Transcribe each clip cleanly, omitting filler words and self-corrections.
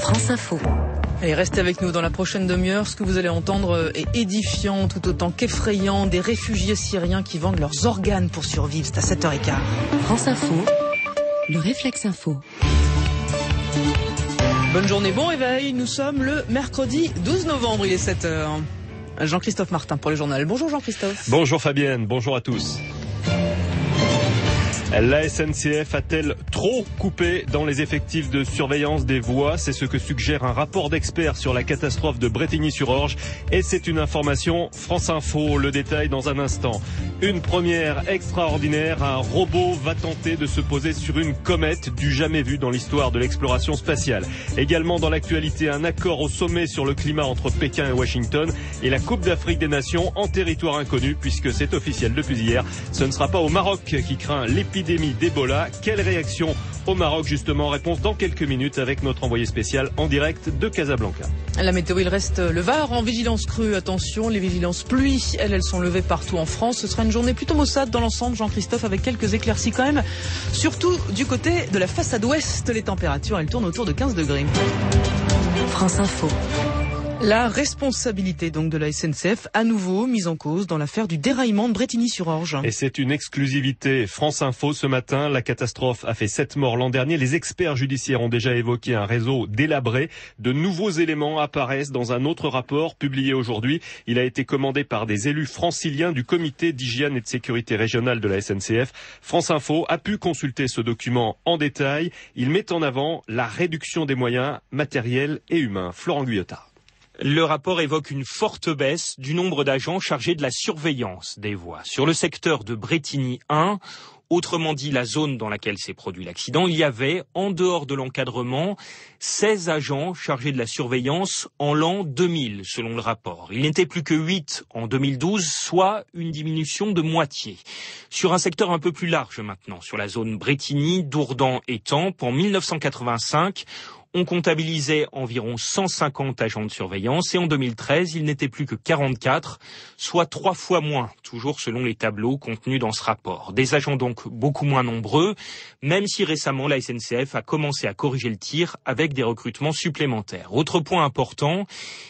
France Info. Allez, restez avec nous dans la prochaine demi-heure. Ce que vous allez entendre est édifiant tout autant qu'effrayant. Des réfugiés syriens qui vendent leurs organes pour survivre. C'est à 7h15. France Info, le réflexe info. Bonne journée, bon réveil. Nous sommes le mercredi 12 novembre, il est 7h. Jean-Christophe Martin pour le journal. Bonjour Jean-Christophe. Bonjour Fabienne, bonjour à tous. La SNCF a-t-elle trop coupé dans les effectifs de surveillance des voies? C'est ce que suggère un rapport d'experts sur la catastrophe de Brétigny-sur-Orge. Et c'est une information France Info. Le détail dans un instant. Une première extraordinaire. Un robot va tenter de se poser sur une comète du jamais vu dans l'histoire de l'exploration spatiale. Également dans l'actualité, un accord au sommet sur le climat entre Pékin et Washington. Et la Coupe d'Afrique des Nations en territoire inconnu, puisque c'est officiel depuis hier. Ce ne sera pas au Maroc qui craint l'épidémie d'Ebola. Quelle réaction au Maroc justement? Réponse dans quelques minutes avec notre envoyé spécial en direct de Casablanca. La météo, il reste le Var en vigilance crue. Attention, les vigilances pluie, elles sont levées partout en France. Ce sera une journée plutôt maussade dans l'ensemble, Jean-Christophe, avec quelques éclaircies quand même. Surtout du côté de la façade ouest, les températures, elles tournent autour de 15 degrés. France Info. La responsabilité donc de la SNCF à nouveau mise en cause dans l'affaire du déraillement de Brétigny-sur-Orge. Et c'est une exclusivité France Info ce matin. La catastrophe a fait 7 morts l'an dernier. Les experts judiciaires ont déjà évoqué un réseau délabré. De nouveaux éléments apparaissent dans un autre rapport publié aujourd'hui. Il a été commandé par des élus franciliens du comité d'hygiène et de sécurité régionale de la SNCF. France Info a pu consulter ce document en détail. Il met en avant la réduction des moyens matériels et humains. Florent Guyotard. Le rapport évoque une forte baisse du nombre d'agents chargés de la surveillance des voies. Sur le secteur de Brétigny 1, autrement dit la zone dans laquelle s'est produit l'accident, il y avait, en dehors de l'encadrement, 16 agents chargés de la surveillance en l'an 2000, selon le rapport. Il n'était plus que 8 en 2012, soit une diminution de moitié. Sur un secteur un peu plus large maintenant, sur la zone Brétigny, Dourdan et Tampes, en 1985, on comptabilisait environ 150 agents de surveillance et en 2013, il n'était plus que 44, soit 3 fois moins, toujours selon les tableaux contenus dans ce rapport. Des agents donc beaucoup moins nombreux, même si récemment la SNCF a commencé à corriger le tir avec des recrutements supplémentaires. Autre point important,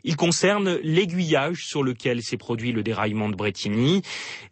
il concerne l'aiguillage sur lequel s'est produit le déraillement de Brétigny.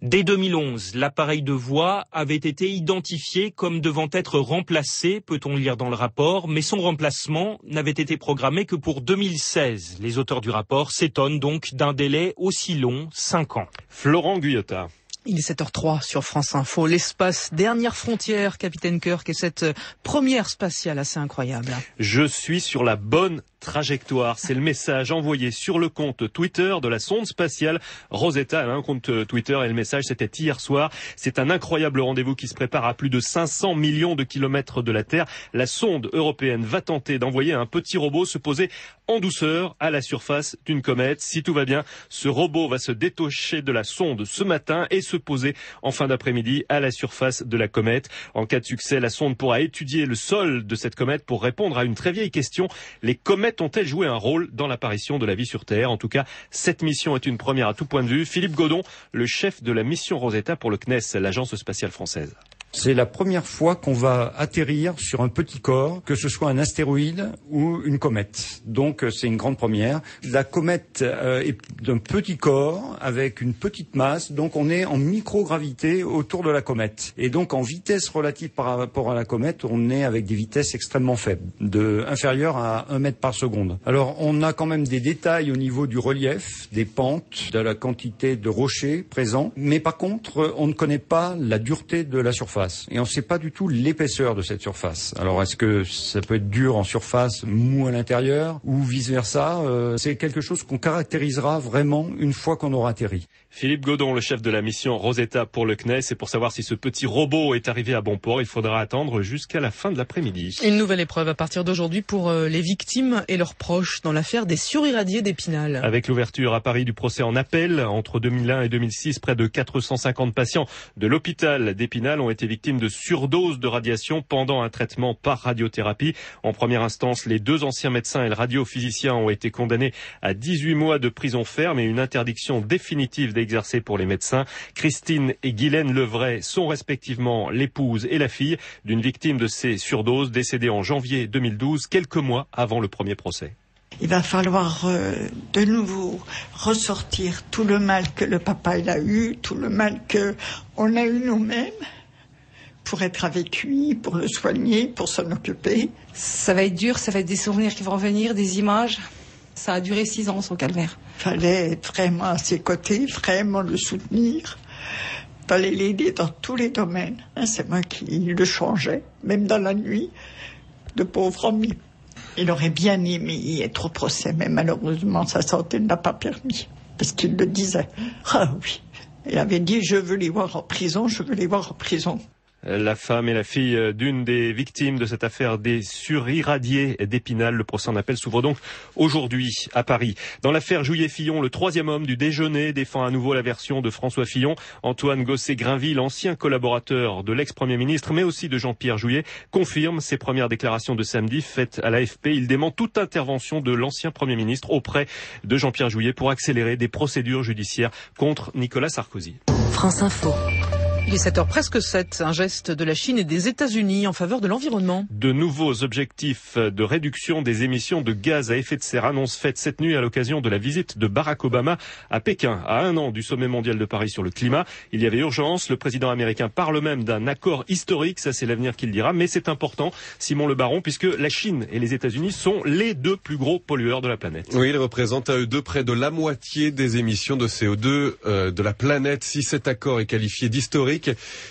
Dès 2011, l'appareil de voie avait été identifié comme devant être remplacé, peut-on lire dans le rapport, mais son remplacement n'avait été programmé que pour 2016. Les auteurs du rapport s'étonnent donc d'un délai aussi long, 5 ans. Florent Guyotard. Il est 7h03 sur France Info. L'espace, dernière frontière, Capitaine Kirk, et cette première spatiale assez incroyable. Je suis sur la bonne trajectoire. C'est le message envoyé sur le compte Twitter de la sonde spatiale Rosetta. Elle a un compte Twitter et le message c'était hier soir. C'est un incroyable rendez-vous qui se prépare à plus de 500 millions de kilomètres de la Terre. La sonde européenne va tenter d'envoyer un petit robot se poser en douceur à la surface d'une comète. Si tout va bien, ce robot va se détacher de la sonde ce matin et se poser en fin d'après-midi à la surface de la comète. En cas de succès, la sonde pourra étudier le sol de cette comète pour répondre à une très vieille question. Les comètes ont-elles joué un rôle dans l'apparition de la vie sur Terre? En tout cas, cette mission est une première à tout point de vue. Philippe Godon, le chef de la mission Rosetta pour le CNES, l'agence spatiale française. C'est la première fois qu'on va atterrir sur un petit corps, que ce soit un astéroïde ou une comète. Donc c'est une grande première. La comète est d'un petit corps avec une petite masse, donc on est en microgravité autour de la comète. Et donc en vitesse relative par rapport à la comète, on est avec des vitesses extrêmement faibles, inférieures à 1 mètre par seconde. Alors on a quand même des détails au niveau du relief, des pentes, de la quantité de rochers présents, mais par contre on ne connaît pas la dureté de la surface. Et on ne sait pas du tout l'épaisseur de cette surface. Alors est-ce que ça peut être dur en surface, mou à l'intérieur, ou vice-versa? C'est quelque chose qu'on caractérisera vraiment une fois qu'on aura atterri. Philippe Godon, le chef de la mission Rosetta pour le CNES. Et pour savoir si ce petit robot est arrivé à bon port, il faudra attendre jusqu'à la fin de l'après-midi. Une nouvelle épreuve à partir d'aujourd'hui pour les victimes et leurs proches dans l'affaire des surirradiés d'Épinal. Avec l'ouverture à Paris du procès en appel, entre 2001 et 2006, près de 450 patients de l'hôpital d'Épinal ont été victimes de surdose de radiation pendant un traitement par radiothérapie. En première instance, les 2 anciens médecins et le radiophysicien ont été condamnés à 18 mois de prison ferme et une interdiction définitive d'exercer pour les médecins. Christine et Guylaine Levray sont respectivement l'épouse et la fille d'une victime de ces surdoses décédée en janvier 2012, quelques mois avant le premier procès. Il va falloir de nouveau ressortir tout le mal que le papa il a eu, tout le mal qu'on a eu nous-mêmes, pour être avec lui, pour le soigner, pour s'en occuper. Ça va être dur, ça va être des souvenirs qui vont revenir, des images. Ça a duré 6 ans, son calvaire. Fallait être vraiment à ses côtés, vraiment le soutenir. Fallait l'aider dans tous les domaines. C'est moi qui le changeais, même dans la nuit, de pauvre homme. Il aurait bien aimé y être au procès, mais malheureusement, sa santé ne l'a pas permis. Parce qu'il le disait. Ah oui. Il avait dit, je veux les voir en prison, je veux les voir en prison. La femme et la fille d'une des victimes de cette affaire des surirradiés d'Épinal. Le procès en appel s'ouvre donc aujourd'hui à Paris. Dans l'affaire Jouillet-Fillon, le troisième homme du déjeuner défend à nouveau la version de François Fillon. Antoine Gosset-Grainville, ancien collaborateur de l'ex-premier ministre, mais aussi de Jean-Pierre Jouyet, confirme ses premières déclarations de samedi faites à l'AFP. Il dément toute intervention de l'ancien premier ministre auprès de Jean-Pierre Jouyet pour accélérer des procédures judiciaires contre Nicolas Sarkozy. France Info. Il est 7h presque 7, un geste de la Chine et des États-Unis en faveur de l'environnement. De nouveaux objectifs de réduction des émissions de gaz à effet de serre, annonce faite cette nuit à l'occasion de la visite de Barack Obama à Pékin, à 1 an du sommet mondial de Paris sur le climat. Il y avait urgence, le président américain parle même d'un accord historique, ça c'est l'avenir qu'il dira, mais c'est important, Simon Le Baron, puisque la Chine et les États-Unis sont les deux plus gros pollueurs de la planète. Oui, ils représentent à eux deux près de la moitié des émissions de CO2 de la planète. Si cet accord est qualifié d'historique,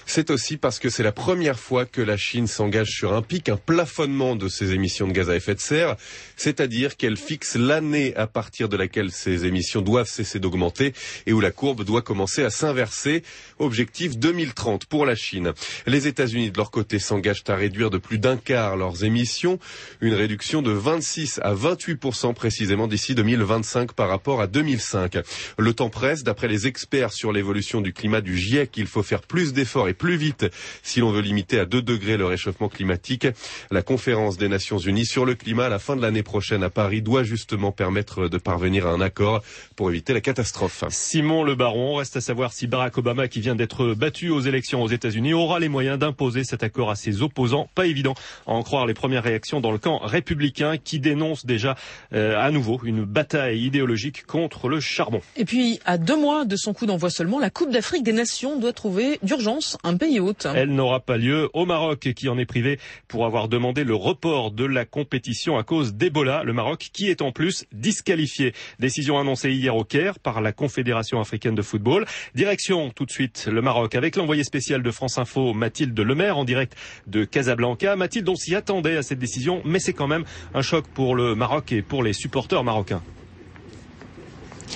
c'est aussi parce que c'est la première fois que la Chine s'engage sur un pic, un plafonnement de ses émissions de gaz à effet de serre, c'est-à-dire qu'elle fixe l'année à partir de laquelle ces émissions doivent cesser d'augmenter et où la courbe doit commencer à s'inverser. Objectif 2030 pour la Chine. Les États-Unis, de leur côté, s'engagent à réduire de plus d'un quart leurs émissions, une réduction de 26 à 28% précisément d'ici 2025 par rapport à 2005. Le temps presse, d'après les experts sur l'évolution du climat du GIEC, il faut faire plus d'efforts et plus vite si l'on veut limiter à 2 degrés le réchauffement climatique. La conférence des Nations Unies sur le climat à la fin de l'année prochaine à Paris doit justement permettre de parvenir à un accord pour éviter la catastrophe. Simon Le Baron, reste à savoir si Barack Obama, qui vient d'être battu aux élections aux États-Unis, aura les moyens d'imposer cet accord à ses opposants. Pas évident à en croire les premières réactions dans le camp républicain qui dénonce déjà à nouveau une bataille idéologique contre le charbon. Et puis, à 2 mois de son coup d'envoi seulement, la Coupe d'Afrique des Nations doit trouver d'urgence un pays hôte. Elle n'aura pas lieu au Maroc, qui en est privé pour avoir demandé le report de la compétition à cause d'Ebola. Le Maroc qui est en plus disqualifié. Décision annoncée hier au Caire par la Confédération africaine de football. Direction tout de suite le Maroc avec l'envoyé spécial de France Info, Mathilde Lemaire, en direct de Casablanca. Mathilde, on s'y attendait à cette décision, mais c'est quand même un choc pour le Maroc et pour les supporters marocains.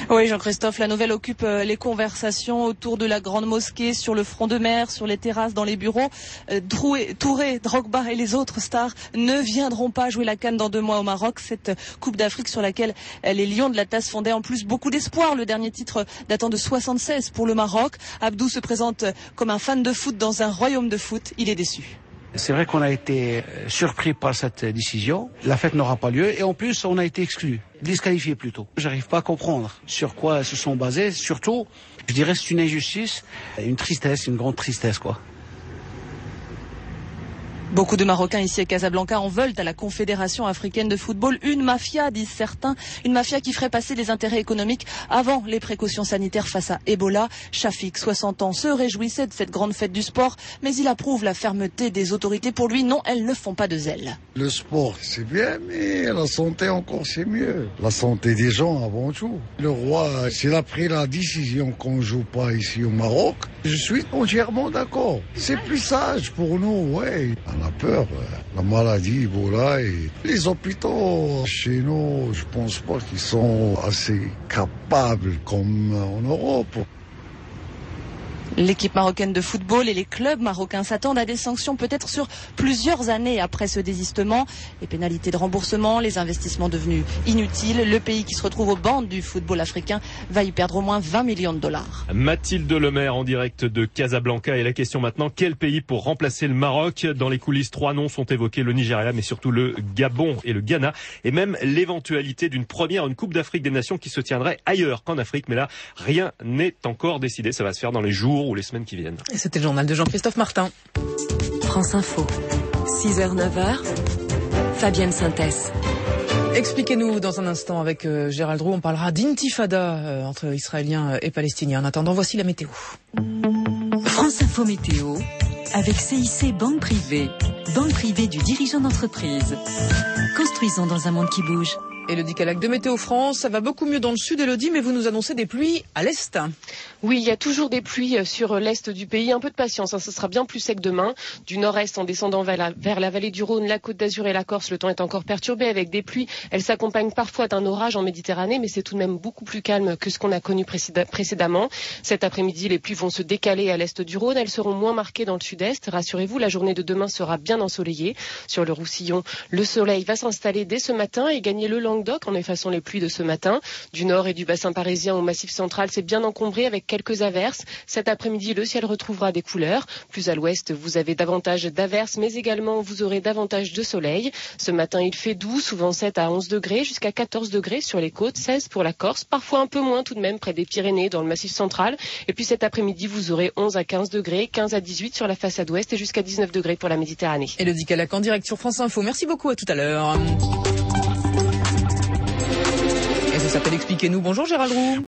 Oui, Jean-Christophe, la nouvelle occupe les conversations autour de la grande mosquée, sur le front de mer, sur les terrasses, dans les bureaux. Touré, Drogba et les autres stars ne viendront pas jouer la CAN dans 2 mois au Maroc. Cette Coupe d'Afrique sur laquelle les Lions de l'Atlas fondaient en plus beaucoup d'espoir. Le dernier titre datant de 76 pour le Maroc. Abdou se présente comme un fan de foot dans un royaume de foot. Il est déçu. C'est vrai qu'on a été surpris par cette décision. La fête n'aura pas lieu et en plus on a été exclus, disqualifiés plutôt. J'arrive pas à comprendre sur quoi elles se sont basées. Surtout, je dirais c'est une injustice, une tristesse, une grande tristesse quoi. Beaucoup de Marocains ici à Casablanca en veulent à la Confédération africaine de football. Une mafia, disent certains. Une mafia qui ferait passer les intérêts économiques avant les précautions sanitaires face à Ebola. Shafik, 60 ans, se réjouissait de cette grande fête du sport, mais il approuve la fermeté des autorités. Pour lui, non, elles ne font pas de zèle. Le sport, c'est bien, mais la santé encore, c'est mieux. La santé des gens avant tout. Le roi, s'il a pris la décision qu'on ne joue pas ici au Maroc, je suis entièrement d'accord. C'est plus sage pour nous, ouais. On a peur, la maladie, Ebola et les hôpitaux chez nous, je pense pas qu'ils sont assez capables comme en Europe. L'équipe marocaine de football et les clubs marocains s'attendent à des sanctions peut-être sur plusieurs années après ce désistement. Les pénalités de remboursement, les investissements devenus inutiles. Le pays qui se retrouve au banc du football africain va y perdre au moins 20 millions de dollars. Mathilde Lemaire en direct de Casablanca. Et la question maintenant, quel pays pour remplacer le Maroc? Dans les coulisses, 3 noms sont évoqués, le Nigeria, mais surtout le Gabon et le Ghana. Et même l'éventualité d'une première, une Coupe d'Afrique des Nations qui se tiendrait ailleurs qu'en Afrique. Mais là, rien n'est encore décidé. Ça va se faire dans les jours ou les semaines qui viennent. Et c'était le journal de Jean-Christophe Martin. France Info, 6h, 9h, Fabienne Synthèse. Expliquez-nous dans un instant avec Gérald Roux, on parlera d'intifada entre Israéliens et Palestiniens. En attendant, voici la météo. France Info Météo, avec CIC Banque Privée. Banque privée du dirigeant d'entreprise. Construisons dans un monde qui bouge. Élodie Calac de Météo France, ça va beaucoup mieux dans le sud, Élodie, mais vous nous annoncez des pluies à l'est. Oui, il y a toujours des pluies sur l'est du pays. Un peu de patience, ce sera bien plus sec demain. Du nord-est, en descendant vers la vallée du Rhône, la Côte d'Azur et la Corse, le temps est encore perturbé avec des pluies. Elles s'accompagnent parfois d'un orage en Méditerranée, mais c'est tout de même beaucoup plus calme que ce qu'on a connu précédemment. Cet après-midi, les pluies vont se décaler à l'est du Rhône. Elles seront moins marquées dans le sud-est. Rassurez-vous, la journée de demain sera bien ensoleillée. Sur le Roussillon, le soleil va s'installer dès ce matin et gagner le Languedoc en effaçant les pluies de ce matin. Du nord et du bassin parisien au massif central, c'est bien encombré avec quelques averses. Cet après-midi, le ciel retrouvera des couleurs. Plus à l'ouest, vous avez davantage d'averses, mais également vous aurez davantage de soleil. Ce matin, il fait doux, souvent 7 à 11 degrés, jusqu'à 14 degrés sur les côtes, 16 pour la Corse, parfois un peu moins tout de même près des Pyrénées, dans le massif central. Et puis cet après-midi, vous aurez 11 à 15 degrés, 15 à 18 sur la façade ouest et jusqu'à 19 degrés pour la Méditerranée. Élodie Calac en direct sur France Info. Merci beaucoup, à tout à l'heure. Et ça s'appelle Expliquez-nous. Bonjour Gérald Roux.